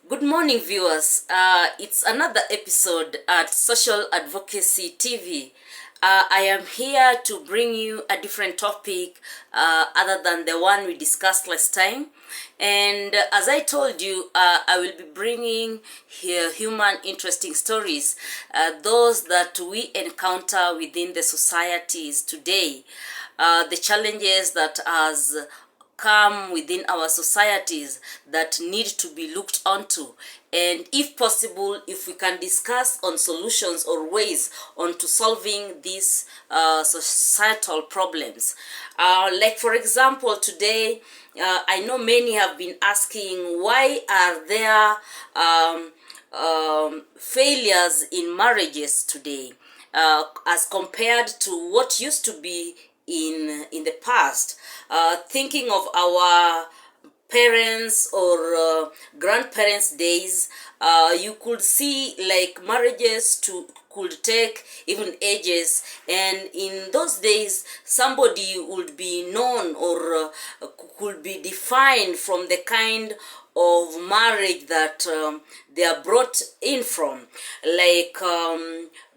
Good morning, viewers. It's another episode at Social Advocacy TV. I am here to bring you a different topic other than the one we discussed last time. And as I told you, I will be bringing here human interesting stories, those that we encounter within the societies today, the challenges that has come within our societies that need to be looked onto, and if possible, if we can discuss on solutions or ways onto solving these societal problems. Like for example, today I know many have been asking, why are there failures in marriages today as compared to what used to be in the past? Thinking of our parents or grandparents days, you could see like marriages could take even ages, and in those days somebody would be known or could be defined from the kind of marriage that they are brought in from. Like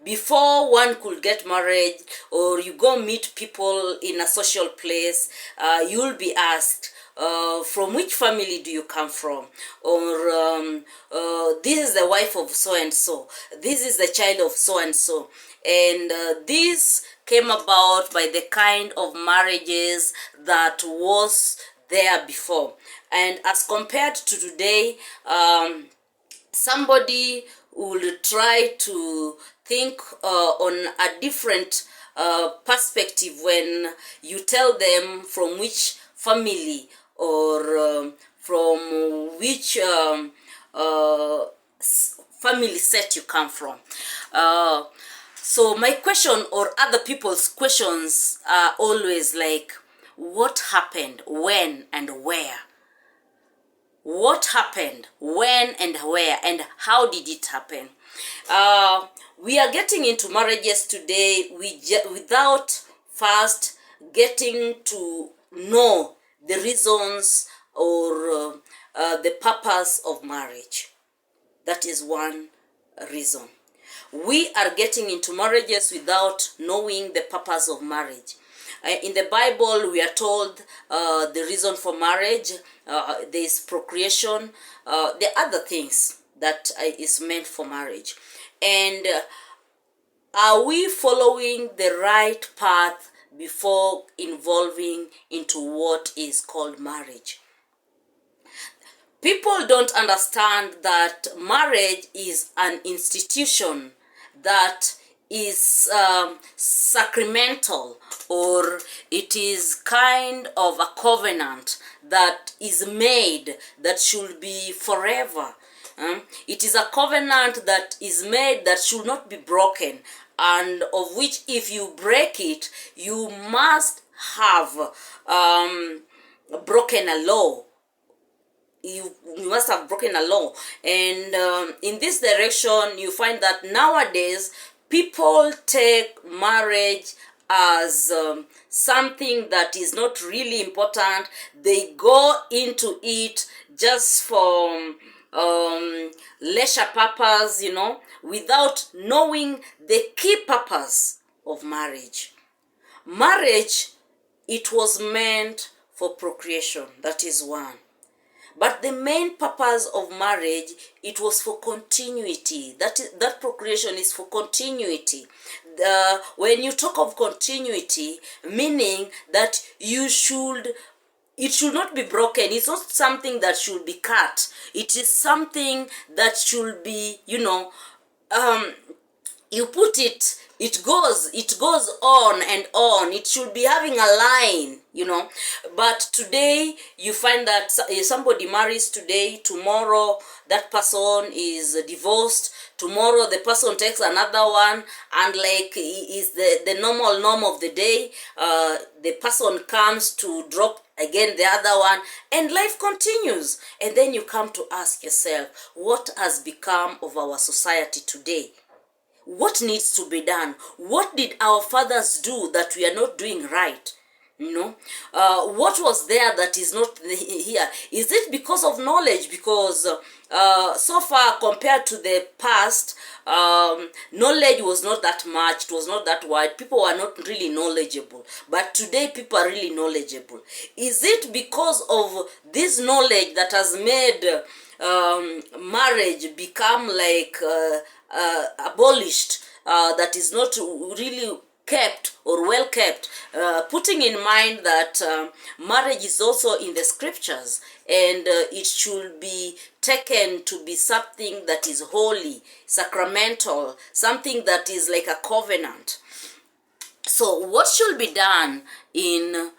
before one could get married or you go meet people in a social place, you'll be asked, from which family do you come from? Or this is the wife of so and so, this is the child of so and so. And this came about by the kind of marriages that was there before. And as compared to today, somebody will try to think on a different perspective when you tell them from which family or from which family set you come from. So my question or other people's questions are always like, what happened, when and where? What happened, when and where, and how did it happen? We are getting into marriages today without first getting to know the reasons or the purpose of marriage. That is one reason. We are getting into marriages without knowing the purpose of marriage. In the Bible, we are told the reason for marriage, there is procreation, the other things that is meant for marriage. And are we following the right path before involving into what is called marriage? People don't understand that marriage is an institution that is sacramental, or it is kind of a covenant that is made that should be forever. It is a covenant that is made that should not be broken, and of which if you break it, you must have broken a law. You must have broken a law. And in this direction, you find that nowadays people take marriage as something that is not really important. They go into it just for leisure purpose, without knowing the key purpose of marriage. Marriage, it was meant for procreation. That is one. But the main purpose of marriage, it was for continuity. That procreation is for continuity. When you talk of continuity, meaning that it should not be broken. It's not something that should be cut. It is something that should be, you put it, it goes on and on. It should be having a line, But today you find that somebody marries today, tomorrow that person is divorced, tomorrow the person takes another one, and like is the normal norm of the day, the person comes to drop again the other one, and life continues. And then you come to ask yourself, what has become of our society today? What needs to be done? What did our fathers do that we are not doing right? What was there that is not here? Is it because of knowledge? Because so far compared to the past, knowledge was not that much, it was not that wide, people were not really knowledgeable, but today people are really knowledgeable. Is it because of this knowledge that has made marriage become like abolished, that is not really kept or well kept, putting in mind that marriage is also in the scriptures, and it should be taken to be something that is holy, sacramental, something that is like a covenant. So what should be done in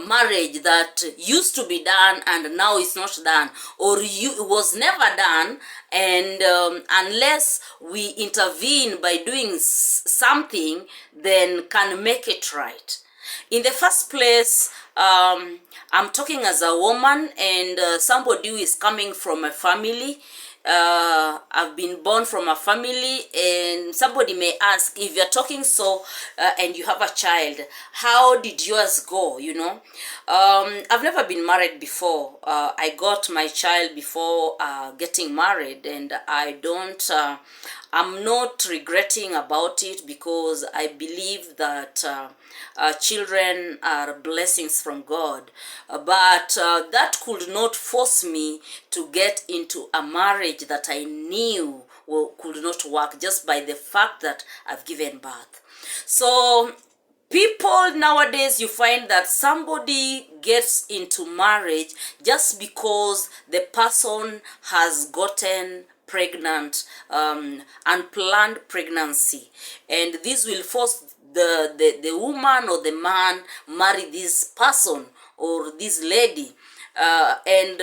marriage that used to be done and now it's not done, or was never done, and unless we intervene by doing something, then can make it right? In the first place, I'm talking as a woman, and somebody who is coming from a family. I've been born from a family, and somebody may ask, if you're talking so and you have a child, how did yours go? I've never been married before. I got my child before getting married, and I'm not regretting about it, because I believe that children are blessings from God. But that could not force me to get into a marriage that I knew could not work, just by the fact that I've given birth. So people nowadays, you find that somebody gets into marriage just because the person has gotten pregnant, unplanned pregnancy, and this will force the woman or the man marry this person or this lady, and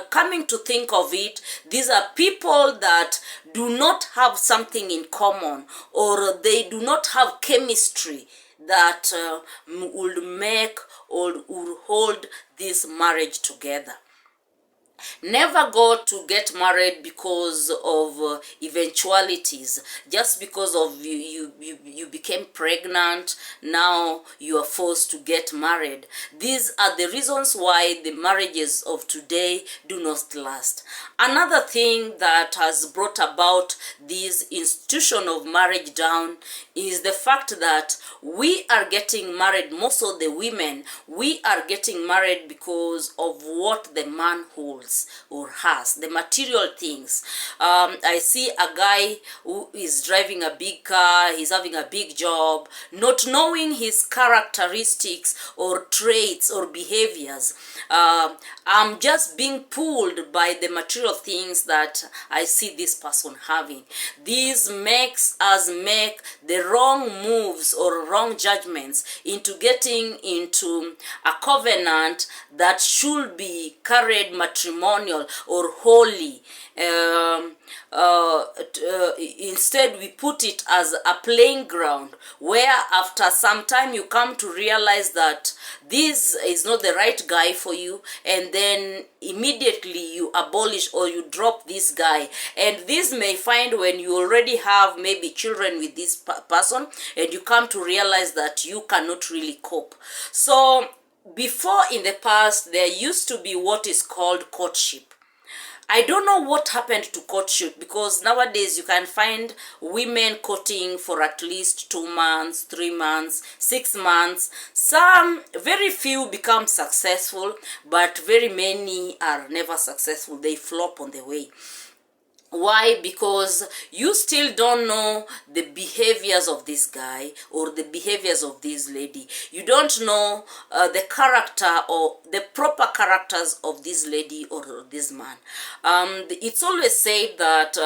coming to think of it, these are people that do not have something in common, or they do not have chemistry that would make or would hold this marriage together. Never go to get married because of eventualities. Just because of you became pregnant, now you are forced to get married. These are the reasons why the marriages of today do not last. Another thing that has brought about this institution of marriage down is the fact that we are getting married, most of the women, we are getting married because of what the man holds or has, the material things. I see a guy who is driving a big car, he's having a big job, not knowing his characteristics or traits or behaviors. I'm just being pulled by the material things that I see this person having. This makes us make the wrong moves or wrong judgments into getting into a covenant that should be carried matrimonial or holy. Instead, we put it as a playing ground where after some time you come to realize that this is not the right guy for you, and then immediately you abolish or you drop this guy. And this may find when you already have maybe children with this person, and you come to realize that you cannot really cope. So before, in the past, there used to be what is called courtship. I don't know what happened to courtship, because nowadays you can find women courting for at least 2 months, 3 months, 6 months. Some, very few become successful, but very many are never successful. They flop on the way. Why? Because you still don't know the behaviors of this guy or the behaviors of this lady. You don't know the character or the proper characters of this lady or this man. It's always said that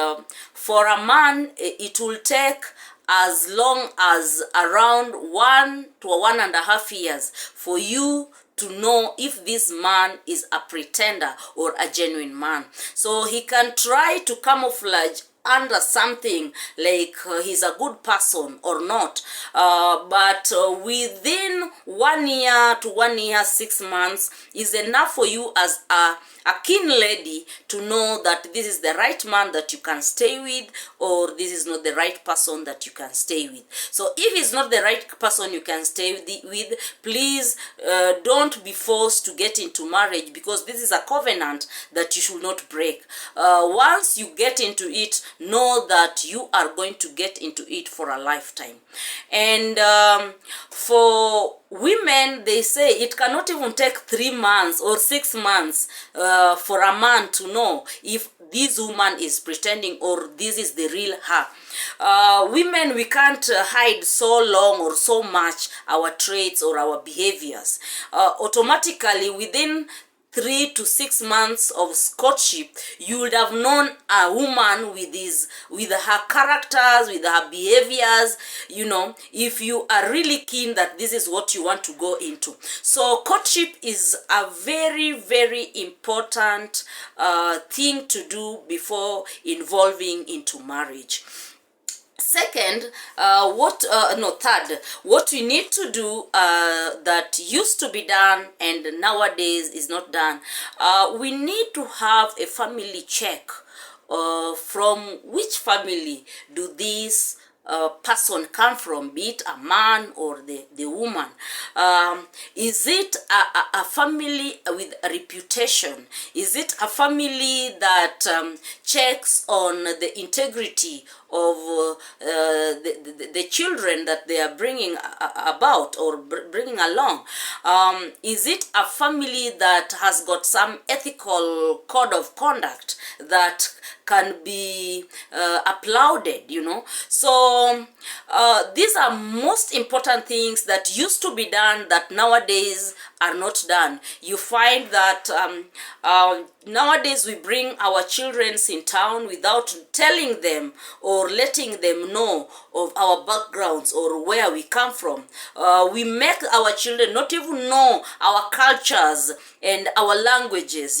for a man, it will take as long as around 1 to 1.5 years for you to know if this man is a pretender or a genuine man. So he can try to camouflage under something like he's a good person or not, but within 1 year to 1 year 6 months is enough for you as a keen lady to know that this is the right man that you can stay with, or this is not the right person that you can stay with. So if it's not the right person you can stay with, please don't be forced to get into marriage, because this is a covenant that you should not break. Once you get into it, know that you are going to get into it for a lifetime. And for women, they say it cannot even take 3 months or 6 months for a man to know if this woman is pretending or this is the real her. Women, we can't hide so long or so much our traits or our behaviors. Automatically, within 3 to 6 months of courtship, you would have known a woman with her characters, with her behaviors, if you are really keen that this is what you want to go into. So courtship is a very, very important thing to do before involving into marriage. Second, third, what we need to do that used to be done and nowadays is not done, we need to have a family check. From which family do these person come from, be it a man or the woman? Is it a family with a reputation? Is it a family that checks on the integrity of the children that they are bringing about or bringing along? Is it a family that has got some ethical code of conduct that can be applauded, So these are most important things that used to be done that nowadays are not done. You find that nowadays we bring our children in town without telling them or letting them know of our backgrounds or where we come from. We make our children not even know our cultures and our languages,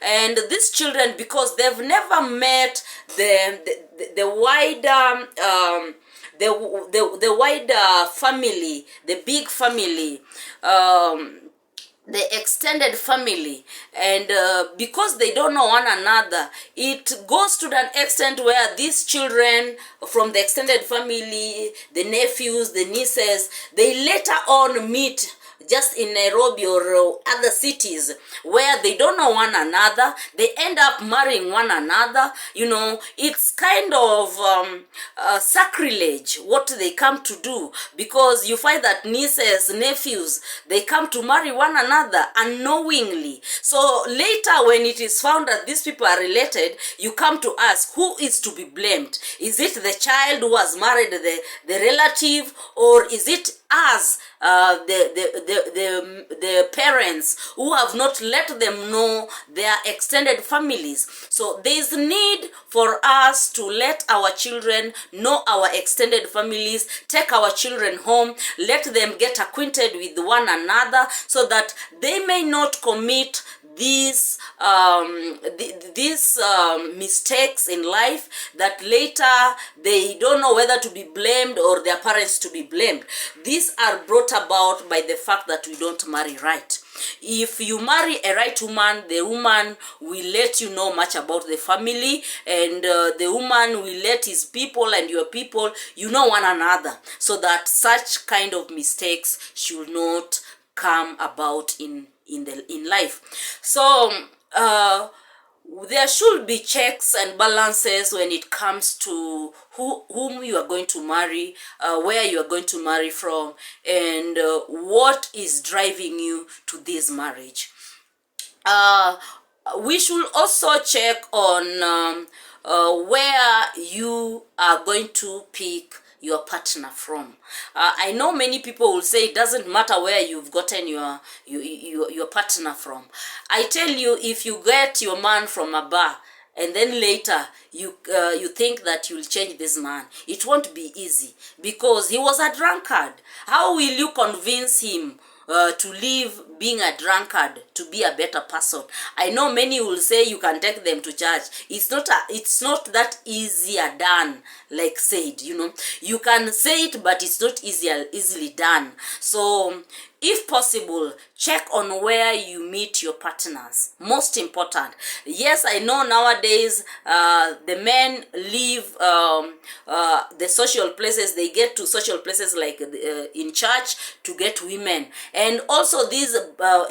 And these children, because they've never met the wider the wider family, the big family, the extended family, and because they don't know one another, it goes to an extent where these children from the extended family, the nephews, the nieces, they later on meet just in Nairobi or other cities where they don't know one another. They end up marrying one another. It's kind of sacrilege what they come to do, because you find that nieces, nephews, they come to marry one another unknowingly. So later, when it is found that these people are related, you come to ask, who is to be blamed? Is it the child who has married the relative, or is it us, the parents who have not let them know their extended families? So there is need for us to let our children know our extended families, take our children home, let them get acquainted with one another, so that they may not commit these mistakes in life that later they don't know whether to be blamed or their parents to be blamed. These are brought about by the fact that we don't marry right. If you marry a right woman, the woman will let you know much about the family, and the woman will let his people and your people one another, so that such kind of mistakes should not come about in life. So there should be checks and balances when it comes to whom you are going to marry, where you are going to marry from, and what is driving you to this marriage. We should also check on where you are going to pick your partner from. I know many people will say it doesn't matter where you've gotten your partner from. I tell you, if you get your man from a bar and then later you think that you'll change this man, it won't be easy, because he was a drunkard. How will you convince him to leave being a drunkard to be a better person. I know many will say you can take them to church. It's not that easier done, like said, you can say it, but it's not easily done. So if possible, check on where you meet your partners. Most important. Yes, I know nowadays the men leave the social places. They get to social places like in church to get women. And also these,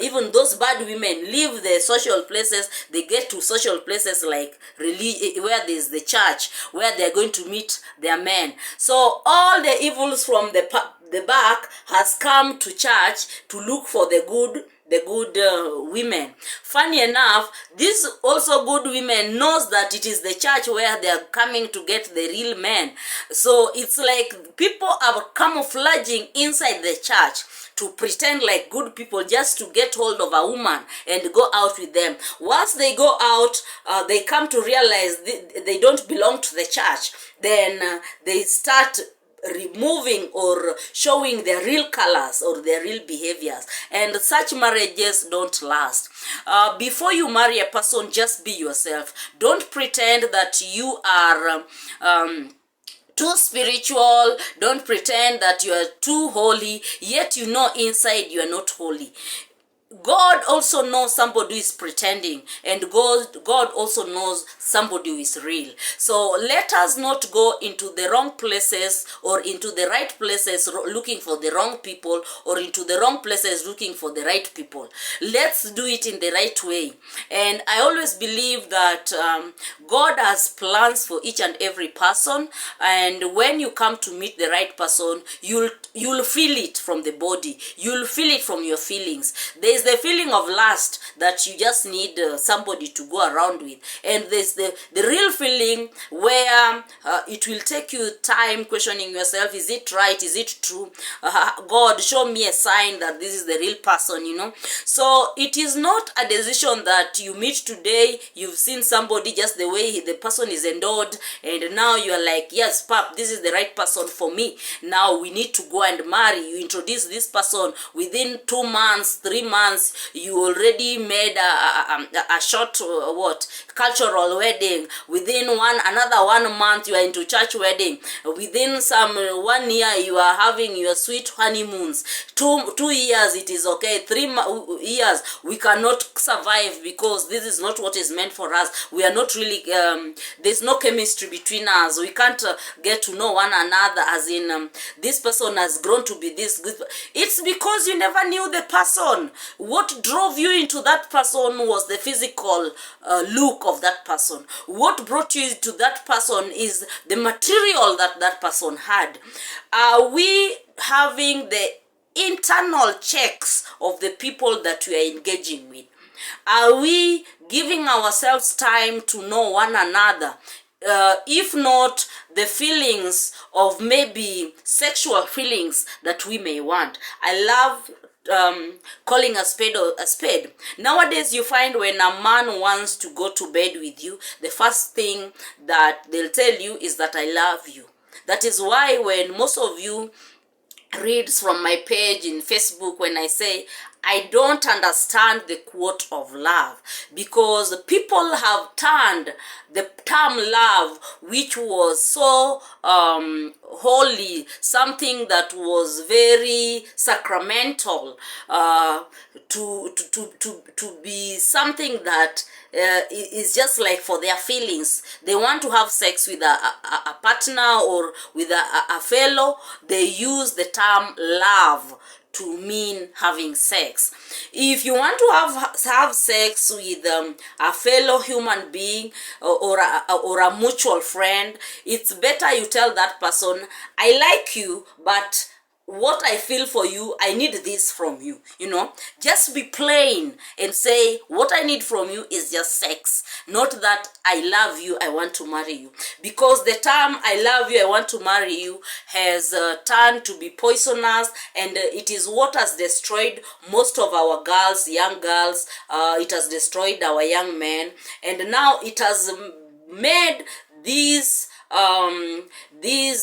even those bad women leave the social places. They get to social places like where there's the church, where they're going to meet their men. So all the evils from the back has come to church to look for the good women. Funny enough, these also good women knows that it is the church where they are coming to get the real men. So it's like people are camouflaging inside the church to pretend like good people just to get hold of a woman and go out with them. Once they go out, they come to realize they don't belong to the church. Then they start removing or showing their real colors or their real behaviors, and such marriages don't last. Before you marry a person, just be yourself. Don't pretend that you are too spiritual. Don't pretend that you are too holy, yet inside you are not holy. God also knows somebody who is pretending, and God also knows somebody who is real. So let us not go into the wrong places or into the right places looking for the wrong people, or into the wrong places looking for the right people. Let's do it in the right way. And I always believe that God has plans for each and every person, and when you come to meet the right person, you'll feel it from the body. You'll feel it from your feelings. There's the feeling of lust that you just need somebody to go around with, and there's the real feeling where it will take you time questioning yourself. Is it right? Is it true? God, show me a sign that this is the real person, So it is not a decision that you meet today, you've seen somebody just the way the person is endowed, and now you are like, yes, pap, this is the right person for me. Now we need to go and marry. You introduce this person, within 2 months, 3 months, you already made a short cultural wedding. Within another 1 month, you are into church wedding. Within 1 year, you are having your sweet honeymoons. 2 years, it is okay. 3 years, we cannot survive because this is not what is meant for us. We are not really, there's no chemistry between us. We can't get to know one another, as in this person has grown to be this good. It's because you never knew the person. What drove you into that person was the physical look of that person. What brought you to that person is the material that person had. Are we having the internal checks of the people that we are engaging with? Are we giving ourselves time to know one another? If not, the feelings of maybe sexual feelings that we may want. I love calling a spade a spade. Nowadays, you find when a man wants to go to bed with you, the first thing that they'll tell you is that I love you. That is why when most of you reads from my page in Facebook, when I say I don't understand the quote of love, because people have turned the term love, which was so holy, something that was very sacramental, to be something that is just like for their feelings. They want to have sex with a partner or with a fellow. They use the term love to mean having sex. If you want to have sex with a fellow human being or a mutual friend, it's better you tell that person, I like you, but what I feel for you, I need this from you. Just be plain and say, what I need from you is just sex, not that I love you, I want to marry you. Because the term I love you, I want to marry you has turned to be poisonous, and it is what has destroyed most of our girls, young girls. It has destroyed our young men, and now it has made these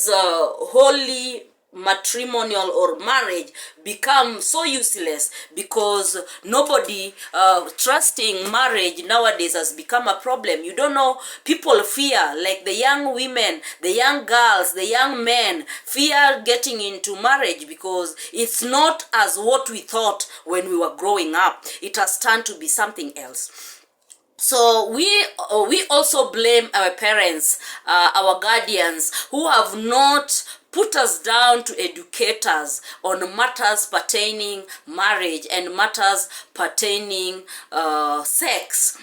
holy matrimonial or marriage become so useless, because nobody trusting marriage nowadays has become a problem. You don't know, people fear, like the young women, the young girls, the young men fear getting into marriage because it's not as what we thought when we were growing up. It has turned to be something else. So we also blame our parents, our guardians, who have not put us down to educate us on matters pertaining marriage and matters pertaining sex.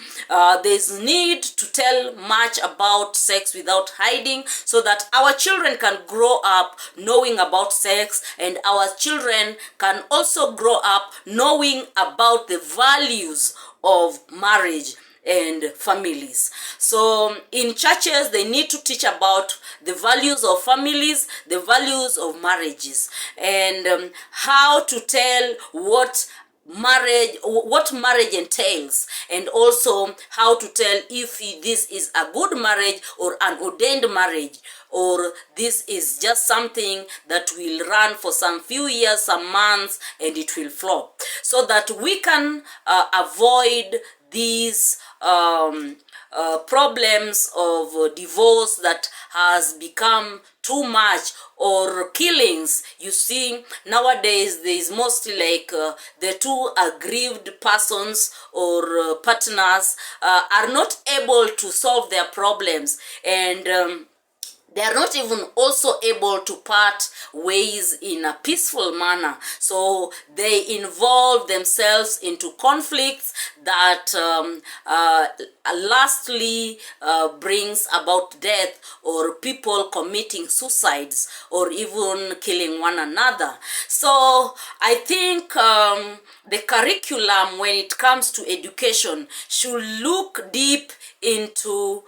There's need to tell much about sex without hiding, so that our children can grow up knowing about sex, and our children can also grow up knowing about the values of marriage and families. So in churches, they need to teach about the values of families, the values of marriages, and how to tell what marriage entails, and also how to tell if this is a good marriage or an ordained marriage, or this is just something that will run for some few years, some months, and it will flop, so that we can avoid these problems of divorce that has become too much, or killings. You see, nowadays there is mostly like the two aggrieved persons or partners are not able to solve their problems, and they are not even also able to part ways in a peaceful manner. So they involve themselves into conflicts that lastly brings about death, or people committing suicides, or even killing one another. So I think the curriculum, when it comes to education, should look deep into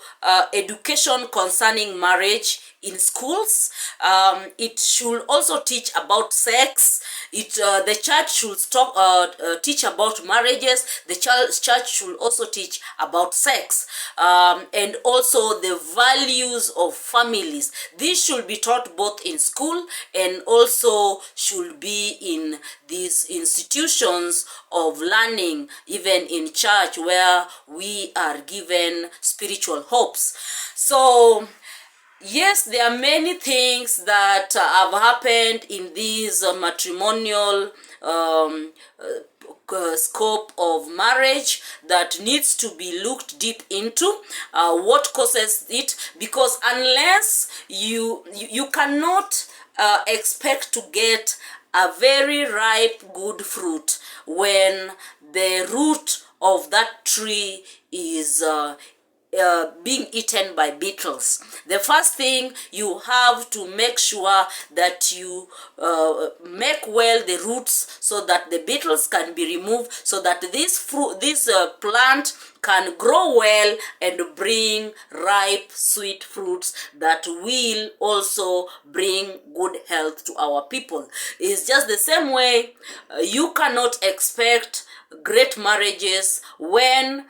education concerning marriage in schools. It should also teach about sex. The church should teach about marriages. The church should also teach about sex, and also the values of families. This should be taught both in school and also should be in these institutions of learning, even in church, where we are given spiritual hopes. So yes, there are many things that have happened in this matrimonial scope of marriage that needs to be looked deep into. What causes it? Because unless you cannot expect to get a very ripe good fruit when the root of that tree is being eaten by beetles. The first thing, you have to make sure that you make well the roots so that the beetles can be removed, so that this plant can grow well and bring ripe sweet fruits that will also bring good health to our people. It's just the same way you cannot expect great marriages when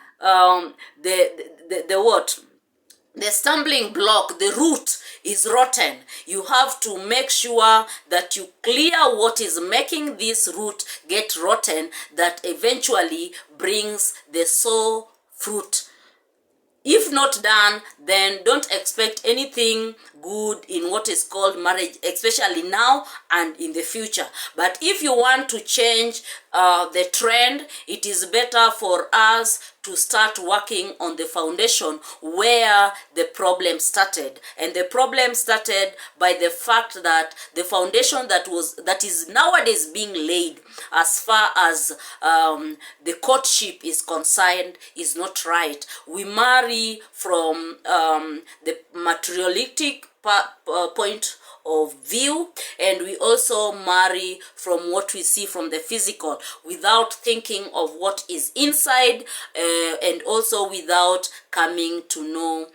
the stumbling block, the root is rotten. You have to make sure that you clear what is making this root get rotten, that eventually brings the sour fruit. If not done, then don't expect anything good in what is called marriage, especially now and in the future. But if you want to change the trend, it is better for us to start working on the foundation where the problem started. And the problem started by the fact that the foundation that is nowadays being laid, as far as the courtship is concerned, is not right. We marry from the materialistic point of view, and we also marry from what we see from the physical, without thinking of what is inside, and also without coming to know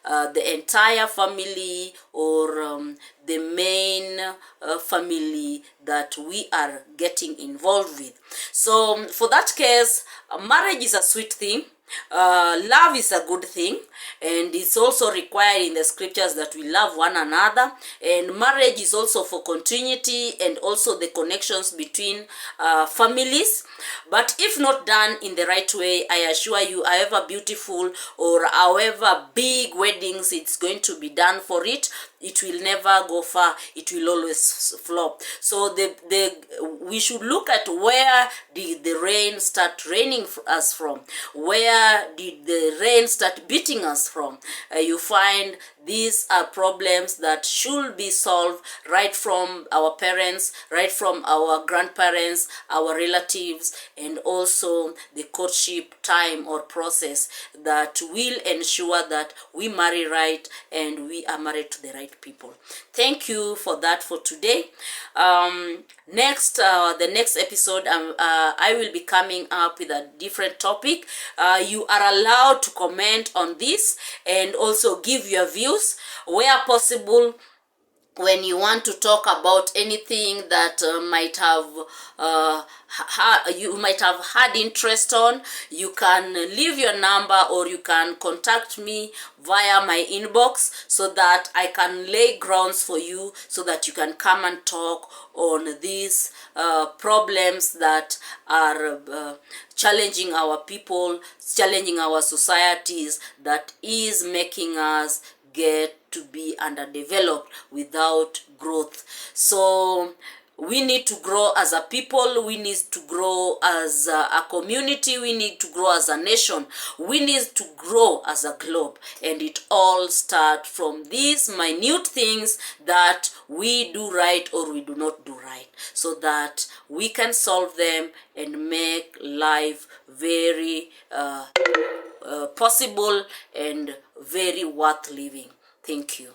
the entire family, or the main family that we are getting involved with. So for that case, marriage is a sweet thing. Love is a good thing, and it's also required in the scriptures that we love one another. And marriage is also for continuity and also the connections between families. But if not done in the right way, I assure you, however beautiful or however big weddings it's going to be done for it, it will never go far. It will always flop. So we should look at where did the rain start raining us from, where did the rain start beating us from. You find these are problems that should be solved right from our parents, right from our grandparents, our relatives, and also the courtship time or process that will ensure that we marry right and we are married to the right people. Thank you for that for today. The next episode, I will be coming up with a different topic. You are allowed to comment on this and also give your views where possible. When you want to talk about anything that you might have had interest on, you can leave your number or you can contact me via my inbox so that I can lay grounds for you so that you can come and talk on these problems that are challenging our people, challenging our societies, that is making us get to be underdeveloped without growth. So we need to grow as a people, we need to grow as a community, we need to grow as a nation, we need to grow as a globe. And it all starts from these minute things that we do right or we do not do right, so that we can solve them and make life very possible and very worth living. Thank you.